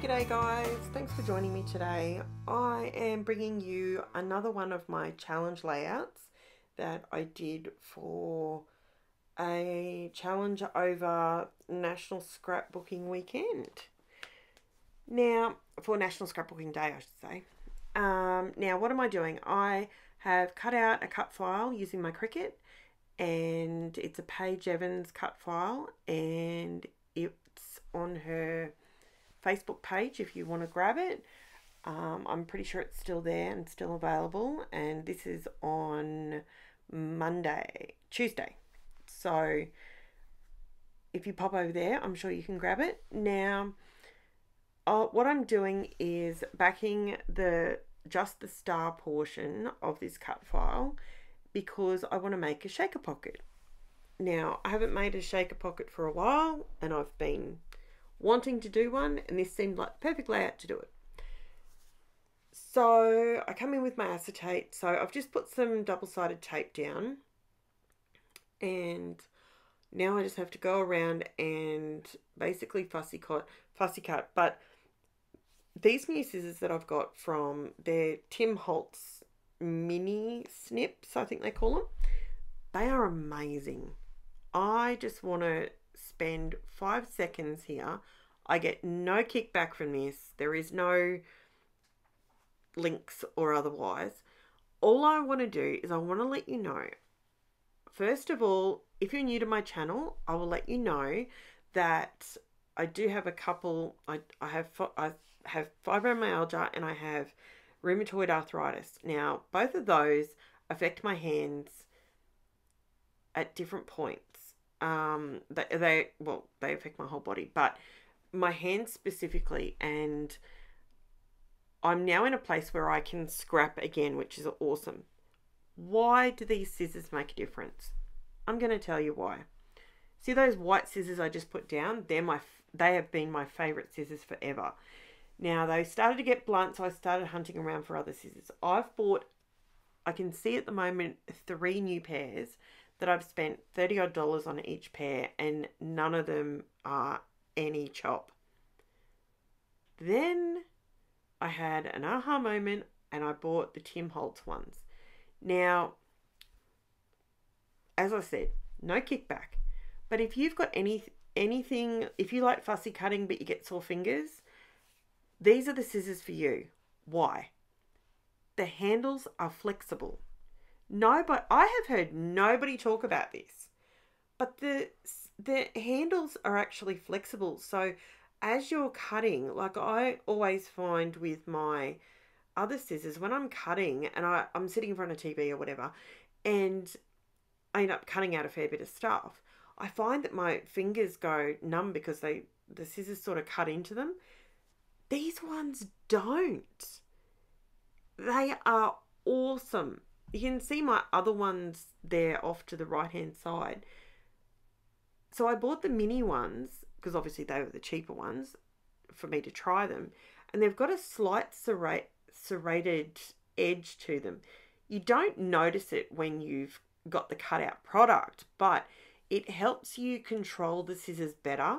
G'day guys, thanks for joining me today. I am bringing you another one of my challenge layouts that I did for a challenge over National Scrapbooking Weekend. Now, for National Scrapbooking Day I should say. Now what am I doing? I have cut out a cut file using my Cricut, and it's a Paige Evans cut file, and it's on her Facebook page if you want to grab it. I'm pretty sure it's still there and still available, and this is on Tuesday. So if you pop over there, I'm sure you can grab it. Now, what I'm doing is backing just the star portion of this cut file because I want to make a shaker pocket. Now, I haven't made a shaker pocket for a while, and I've been wanting to do one, and this seemed like the perfect layout to do it. So I come in with my acetate. So I've just put some double-sided tape down, and now I just have to go around and basically fussy cut. But these new scissors that I've got from their Tim Holtz mini Snips, I think they call them, they are amazing. I just want to spend 5 seconds here. I get no kickback from this. There is no links or otherwise. All I want to do is I want to let you know, first of all, if you're new to my channel, I will let you know that I do have a couple. I have fibromyalgia and I have rheumatoid arthritis. Now, both of those affect my hands at different points. They affect my whole body, but my hands specifically, and I'm now in a place where I can scrap again, which is awesome. Why do these scissors make a difference? I'm going to tell you why. See those white scissors I just put down? They have been my favorite scissors forever. Now they started to get blunt, so I started hunting around for other scissors. I've bought, I can see at the moment, 3 new pairs that I've spent $30 odd on each pair, and none of them are any chop. Then I had an aha moment and I bought the Tim Holtz ones. Now, as I said, no kickback. But if you've got anything, if you like fussy cutting but you get sore fingers, these are the scissors for you. Why? The handles are flexible. But I have heard nobody talk about this, but the handles are actually flexible. So as you're cutting, like I always find with my other scissors, when I'm cutting and I'm sitting in front of TV or whatever, and I end up cutting out a fair bit of stuff, I find that my fingers go numb because the scissors sort of cut into them. These ones don't. They are awesome. You can see my other ones there off to the right hand side. So I bought the mini ones because obviously they were the cheaper ones for me to try them. And they've got a slight serrated edge to them. You don't notice it when you've got the cutout product, but it helps you control the scissors better.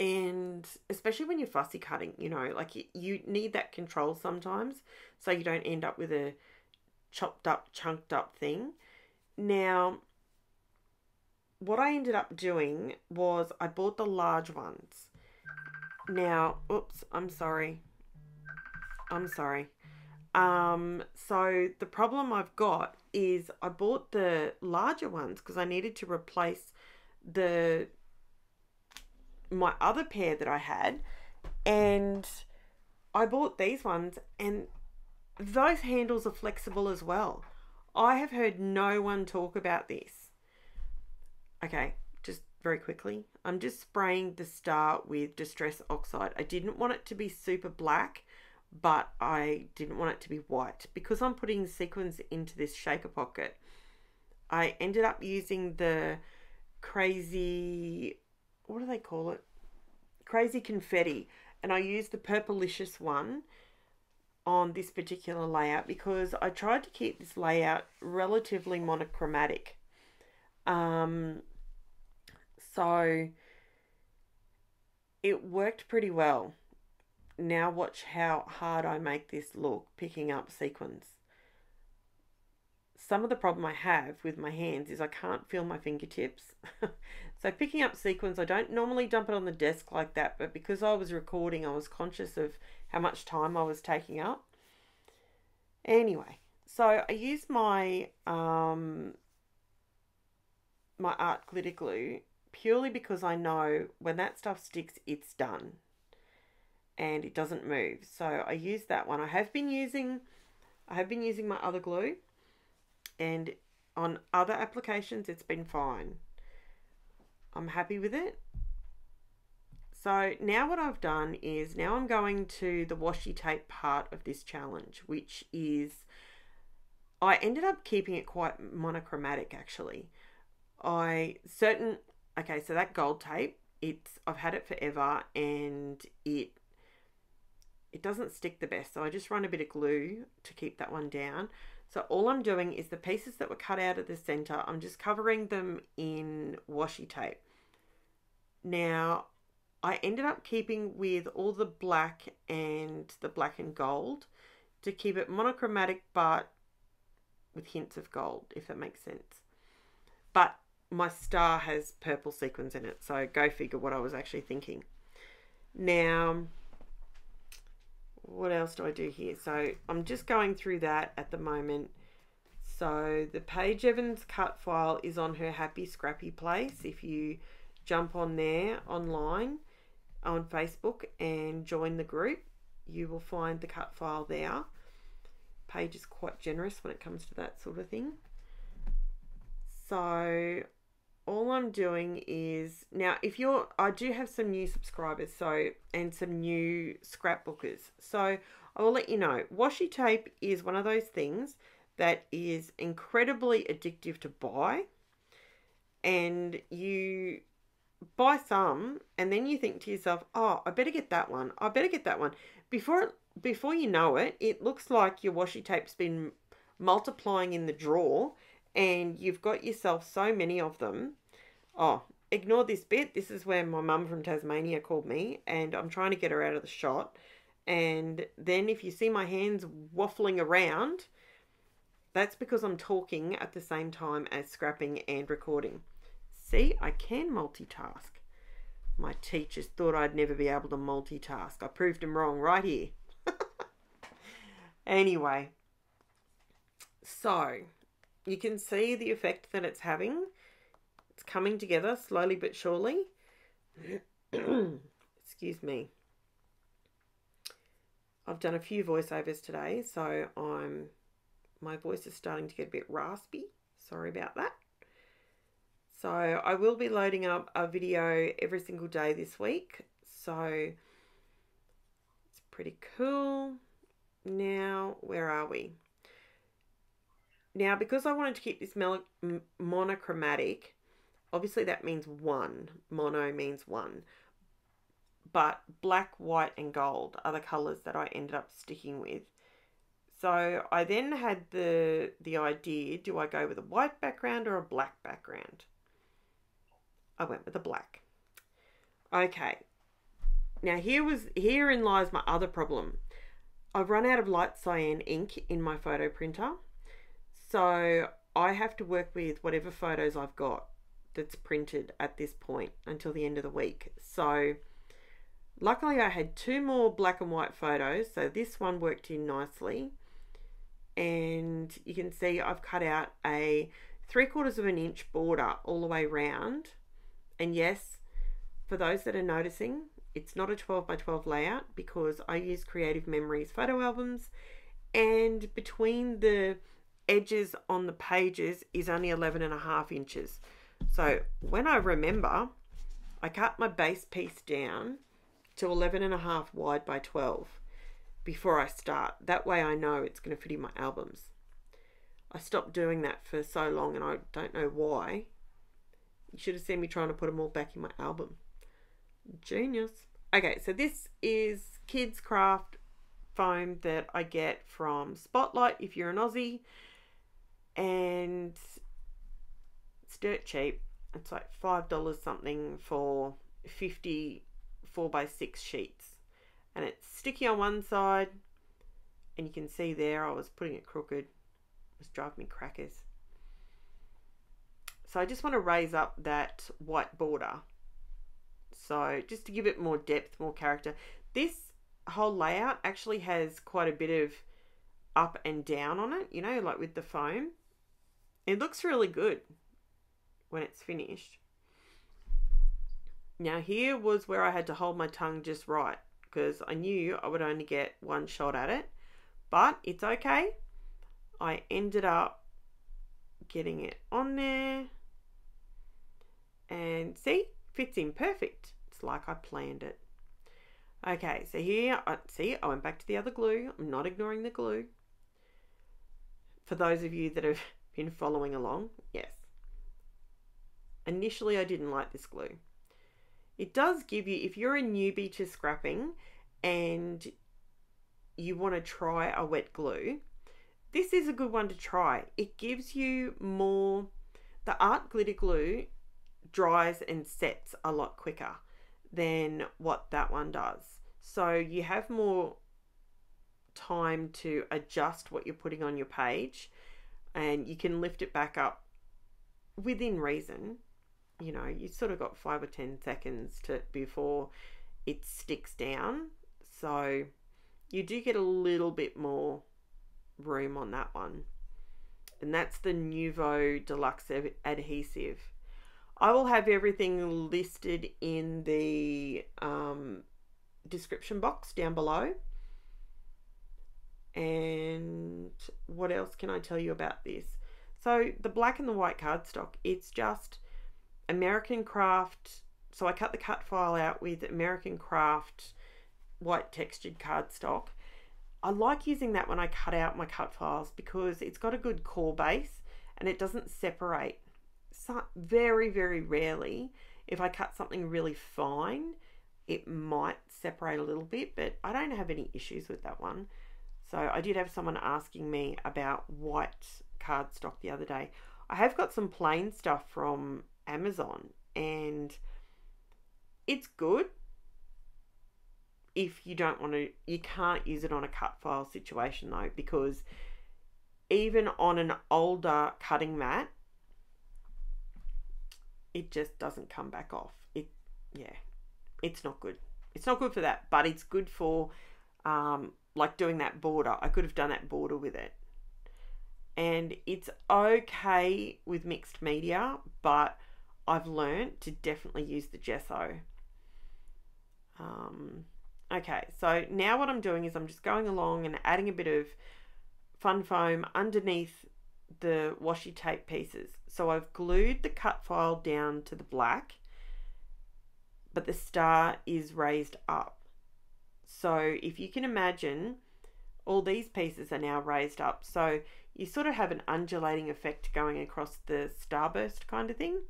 And especially when you're fussy cutting, you know, like you need that control sometimes so you don't end up with a chopped up, chunked up thing. Now, what I ended up doing was I bought the large ones. Now, oops, I'm sorry. So the problem I've got is I bought the larger ones because I needed to replace my other pair that I had, and I bought these ones, and those handles are flexible as well. I have heard no one talk about this. Okay, just very quickly, I'm just spraying the star with Distress Oxide. I didn't want it to be super black, but I didn't want it to be white. Because I'm putting sequins into this shaker pocket, I ended up using the crazy, what do they call it? Crazy Confetti. And I used the Purplicious one on this particular layout because I tried to keep this layout relatively monochromatic. So it worked pretty well. Now watch how hard I make this look picking up sequins. Some of the problem I have with my hands is I can't feel my fingertips. So picking up sequins, I don't normally dump it on the desk like that, but because I was recording, I was conscious of how much time I was taking up. Anyway, so I use my my art glitter glue purely because I know when that stuff sticks, it's done and it doesn't move. So I use that one. I have been using my other glue, and on other applications it's been fine. I'm happy with it. So now what I've done is now I'm going to the washi tape part of this challenge, which is I ended up keeping it quite monochromatic actually. Okay, so that gold tape, I've had it forever and it doesn't stick the best. So I just run a bit of glue to keep that one down. So all I'm doing is the pieces that were cut out of the center, I'm just covering them in washi tape. Now, I ended up keeping with all the black and gold to keep it monochromatic but with hints of gold, if that makes sense. But my star has purple sequins in it, so go figure what I was actually thinking. Now, what else do I do here? So I'm just going through that at the moment. So the Paige Evans cut file is on her Happy Scrappy Place. If you jump on there online on Facebook and join the group, you will find the cut file there. Paige is quite generous when it comes to that sort of thing. So all I'm doing is now, I do have some new subscribers, and some new scrapbookers. So I will let you know, washi tape is one of those things that is incredibly addictive to buy, and you buy some and then you think to yourself, oh, I better get that one. I better get that one. Before you know it, it looks like your washi tape's been multiplying in the drawer and you've got yourself so many of them. Oh, ignore this bit. This is where my mum from Tasmania called me and I'm trying to get her out of the shot. And then if you see my hands waffling around, that's because I'm talking at the same time as scrapping and recording. See, I can multitask. My teachers thought I'd never be able to multitask. I proved them wrong right here. Anyway, so you can see the effect that it's having. It's coming together slowly but surely. Excuse me. I've done a few voiceovers today, so my voice is starting to get a bit raspy. Sorry about that. So I will be loading up a video every single day this week. So it's pretty cool. Now, where are we? Now, because I wanted to keep this monochromatic, obviously that means one. Mono means one. But black, white, and gold are the colours that I ended up sticking with. So I then had the idea, do I go with a white background or a black background? I went with the black. Okay. Now herein lies my other problem. I've run out of light cyan ink in my photo printer. So I have to work with whatever photos I've got that's printed at this point until the end of the week. So luckily I had 2 more black and white photos. So this one worked in nicely. And you can see I've cut out a 3/4 of an inch border all the way around. And yes, for those that are noticing, it's not a 12 by 12 layout because I use Creative Memories photo albums, and between the edges on the pages is only 11.5 inches. So when I remember, I cut my base piece down to 11.5 wide by 12 before I start. That way I know it's going to fit in my albums. I stopped doing that for so long and I don't know why. You should have seen me trying to put them all back in my album. Genius. Okay, so this is Kids Craft foam that I get from Spotlight if you're an Aussie. And it's dirt cheap. It's like $5 something for 50 4x6 sheets, and it's sticky on one side, and you can see there I was putting it crooked. It was driving me crackers. So I just want to raise up that white border, so just to give it more depth, more character. This whole layout actually has quite a bit of up and down on it, you know, like with the foam. It looks really good when it's finished. Now here was where I had to hold my tongue just right, because I knew I would only get one shot at it, but it's okay. I ended up getting it on there, and see, fits in perfect. It's like I planned it. Okay, so here, see, I went back to the other glue. I'm not ignoring the glue. For those of you that have been following along, yes. Initially, I didn't like this glue. It does give you, if you're a newbie to scrapping and you want to try a wet glue, this is a good one to try. It gives you more, the art glitter glue dries and sets a lot quicker than what that one does. So you have more time to adjust what you're putting on your page, and you can lift it back up within reason. You know, you sort of got 5 or 10 seconds before it sticks down. So you do get a little bit more room on that one. And that's the Nouveau Deluxe Adhesive. I will have everything listed in the description box down below. And what else can I tell you about this? So the black and the white cardstock, it's just American Craft. So I cut the cut file out with American Craft white textured cardstock. I like using that when I cut out my cut files because it's got a good core base and it doesn't separate. So very, very rarely, if I cut something really fine, it might separate a little bit, but I don't have any issues with that one. So I did have someone asking me about white cardstock the other day. I have got some plain stuff from Amazon and it's good if you don't want to, you can't use it on a cut file situation though, because even on an older cutting mat, it just doesn't come back off. Yeah, it's not good. It's not good for that, but it's good for like doing that border. I could have done that border with it. And it's okay with mixed media, but I've learned to definitely use the gesso. Okay, so now what I'm doing is I'm just going along and adding a bit of fun foam underneath the washi tape pieces. So I've glued the cut file down to the black, but the star is raised up. So if you can imagine, all these pieces are now raised up. So you sort of have an undulating effect going across the starburst kind of thing.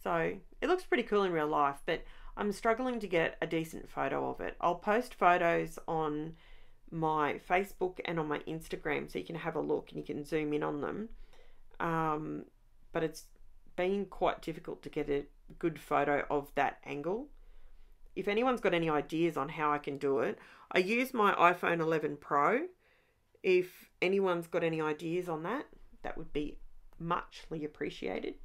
So it looks pretty cool in real life, but I'm struggling to get a decent photo of it. I'll post photos on my Facebook and on my Instagram so you can have a look and you can zoom in on them. But it's been quite difficult to get a good photo of that angle. If anyone's got any ideas on how I can do it, I use my iPhone 11 Pro. If anyone's got any ideas on that, that would be muchly appreciated.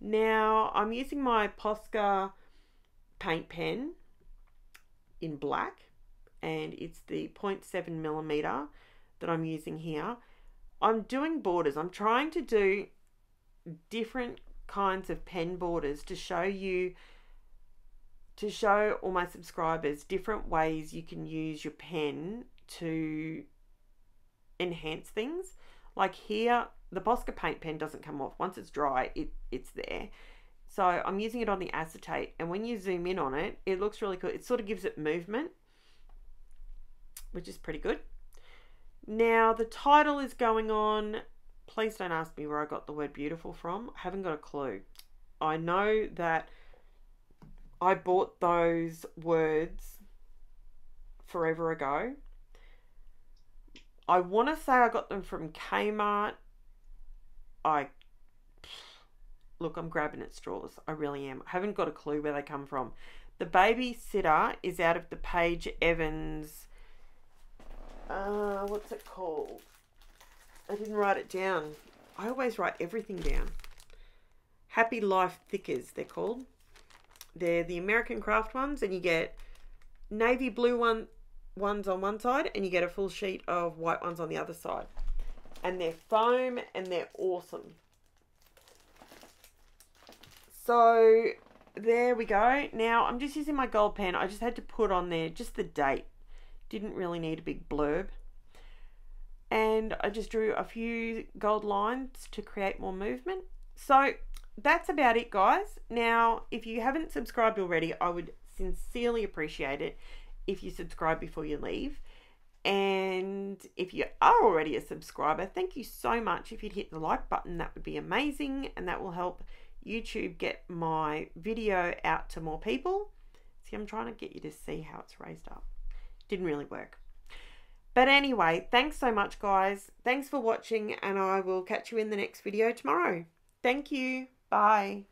Now I'm using my Posca paint pen in black, and it's the 0.7mm that I'm using here. I'm doing borders. I'm trying to do different kinds of pen borders to show all my subscribers different ways you can use your pen to enhance things. Like here, the Posca paint pen doesn't come off. Once it's dry, it's there. So I'm using it on the acetate, and when you zoom in on it, it looks really cool. It sort of gives it movement, which is pretty good. Now the title is going on. Please don't ask me where I got the word beautiful from. I haven't got a clue. I know that I bought those words forever ago. I want to say I got them from Kmart. Look, I'm grabbing at straws. I really am. I haven't got a clue where they come from. The babysitter is out of the Paige Evans, what's it called? I didn't write it down. I always write everything down. Happy Life Thickers, they're called. They're the American craft ones, and you get navy blue ones on one side, and you get a full sheet of white ones on the other side. And they're foam, and they're awesome. So there we go. Now I'm just using my gold pen. I just had to put on there just the date. Didn't really need a big blurb. And I just drew a few gold lines to create more movement. So that's about it, guys. Now, if you haven't subscribed already, I would sincerely appreciate it if you subscribe before you leave. And if you are already a subscriber, thank you so much. If you'd hit the like button, that would be amazing, and that will help YouTube get my video out to more people. See, I'm trying to get you to see how it's raised up. Didn't really work. But anyway, thanks so much, guys. Thanks for watching, and I will catch you in the next video tomorrow. Thank you. Bye.